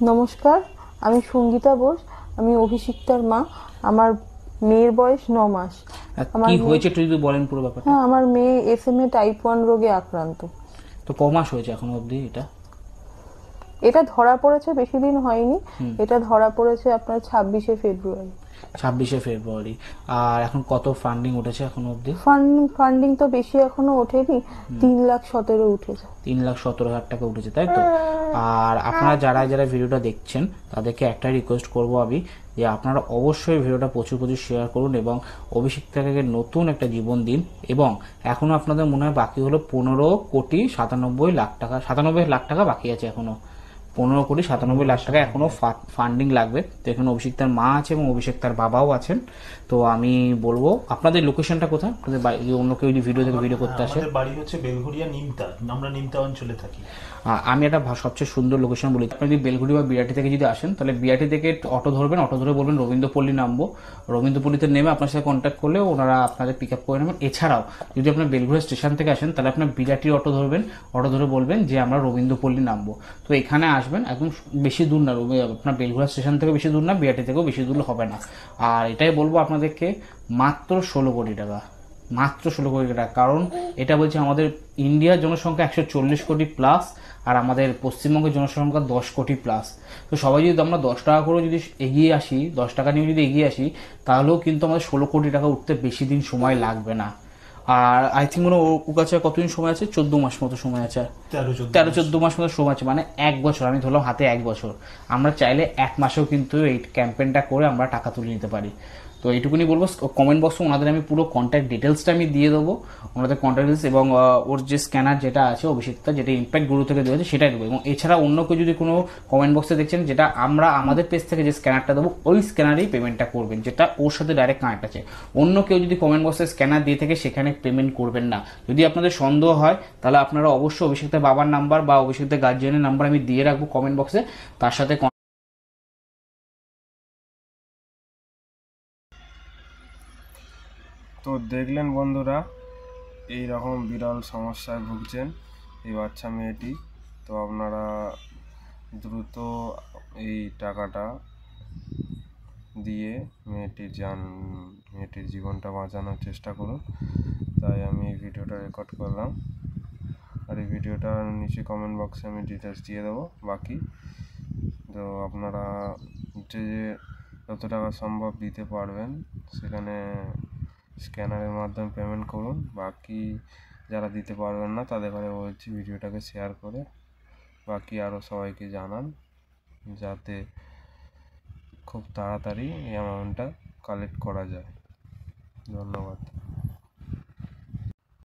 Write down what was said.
নমস্কার, আমি সঙ্গীতা বোস। আমি অভিষিক্তার মা। আমার মেয়ের বয়স ৯ মাস। আমার কি মেয়ে হয়েছে একটু যদি বলেন পুরো ব্যাপারটা। হ্যাঁ, আমার মেয়ে SMA টাইপ 1 রোগে আক্রান্ত। তো ক মাস হয়েছে এখনো অবধি এটা? এটা ধরা পড়েছে বেশি দিন হয়নি। এটা ধরা পড়েছে আপনার 26শে ফেব্রুয়ারি। 26শে ফেব্রুয়ারি। আর এখন কত ফান্ডিং উঠেছে এখনো অবধি? ফান্ডিং তো বেশি এখনো ওঠেনি। 3,17,000 উঠেছে। 3,17,000 টাকা উঠেছে, তাই তো? আর আপনারা যারা যারা ভিডিওটা দেখছেন তাদেরকে একটা রিকোয়েস্ট করব আমি, যে আপনারা অবশ্যই ভিডিওটা প্রচুর প্রচুর শেয়ার করুন এবং অভিষিক্তাকে নতুন একটা জীবন দিন। এবং এখনো আপনাদের মনে হয় বাকি হলো 15,97,00,000 টাকা, 97,00,000 টাকা বাকি আছে এখনো। 15,97,00,000 টাকা এখনো ফান্ডিং লাগবে। তো এখানে অভিষিক্তার মা আছে এবং অভিষিক্তার বাবাও আছেন। তো আমি বলবো, আপনাদের লোকেশনটা কোথায়? আপনাদের অন্য কেউ যদি ভিডিও থেকে ভিডিও করতে আসে। আমাদের বাড়ি হচ্ছে বেলঘড়িয়া নিমতা, আমরা নিমতা অঞ্চলে থাকি। আমি একটা সবচেয়ে সুন্দর লোকেশন বলি। আপনি যদি বেলগুড়ি বা বিরাটি থেকে যদি আসেন, তাহলে বিরাটি থেকে অটো ধরবেন, অটো ধরে বলবেন রবীন্দ্রপল্লী নামবো। রবীন্দ্রপল্লীতে নেমে আপনার সাথে কন্ট্যাক্ট করলে ওনারা আপনাদের পিক আপ করে নেবেন। এছাড়াও যদি আপনার বেলঘড়িয়া স্টেশন থেকে আসেন, তাহলে আপনার বিরাটির অটো ধরবেন, অটো ধরে বলবেন যে আমরা রবীন্দ্রপল্লী নামবো। তো এখানে আসবেন, একদম বেশি দূর না, আপনার বেলঘড়িয়া স্টেশন থেকে বেশি দূর না, বিরাটি থেকেও বেশি দূর হবে না। আর এটাই বলবো আপনাদেরকে, মাত্র 16 কোটি টাকা, মাত্র 16 কোটি টাকা। কারণ এটা বলছে আমাদের ইন্ডিয়ার জনসংখ্যা 140 কোটি প্লাস, আর আমাদের পশ্চিমবঙ্গের জনসংখ্যা 10 কোটি প্লাস। তো সবাই যদি আমরা 10 টাকা করে যদি এগিয়ে আসি, 10 টাকা নিয়ে যদি এগিয়ে আসি, তাহলেও কিন্তু আমাদের 16 কোটি টাকা উঠতে বেশি দিন সময় লাগবে না। আর আই থিঙ্ক মনে ওর কাছে কতদিন সময় আছে, 14 মাস মতো সময় আছে। 13-14 মাস মতো সময় আছে, মানে 1 বছর। আমি ধরলাম হাতে 1 বছর। আমরা চাইলে 1 মাসেও কিন্তু এই ক্যাম্পেইনটা করে আমরা টাকা তুলে নিতে পারি। তো এইটুকুনি বলবো। কমেন্ট বক্সে ওনাদের আমি পুরো কন্ট্যাক্ট ডিটেলসটা আমি দিয়ে দেবো, ওনাদের কন্ট্যাক্ট ডিটেলস, এবং ওর যে স্ক্যানার যেটা আছে অভিষেকটা, যেটা ইম্প্যাক্ট গুরু থেকে দেওয়া আছে সেটাই দেবো। এবং এছাড়া অন্য কেউ যদি কোনো কমেন্ট বক্সে দেখছেন, যেটা আমরা আমাদের পেজ থেকে যে স্ক্যানারটা দেবো ওই স্ক্যানারেই পেমেন্টটা করবেন, যেটা ওর সাথে ডাইরেক্ট কানেক্ট আছে। অন্য কেউ যদি কমেন্ট বক্সে স্ক্যানার দিয়ে থাকে সেখানে পেমেন্ট করবেন না। যদি আপনাদের সন্দেহ হয়, তাহলে আপনারা অবশ্যই অভিষেকদের বাবার নাম্বার বা অভিষেকদের গার্জিয়ানের নাম্বার আমি দিয়ে রাখবো কমেন্ট বক্সে, তার সাথে। তো দেখলেন বন্ধুরা, এই রকম বিরল সমস্যায় ভুগছেন এই বাচ্চা মেয়েটি। তো আপনারা দ্রুত এই টাকাটা দিয়ে মেয়েটির জীবনটা বাঁচানোর চেষ্টা করুন। তাই আমি এই ভিডিওটা রেকর্ড করলাম, আর এই ভিডিওটার নিচে কমেন্ট বক্সে আমি ডিটেলস দিয়ে দেবো বাকি। তো আপনারা যে যত টাকা সম্ভব দিতে পারবেন সেখানে স্ক্যানারের মাধ্যমে পেমেন্ট করুন। বাকি যারা দিতে পারবেন না তাদের ঘরে বলছি ভিডিওটাকে শেয়ার করে বাকি আরও সবাইকে জানান, যাতে খুব তাড়াতাড়ি এই অ্যামাউন্টটা কালেক্ট করা যায়। ধন্যবাদ।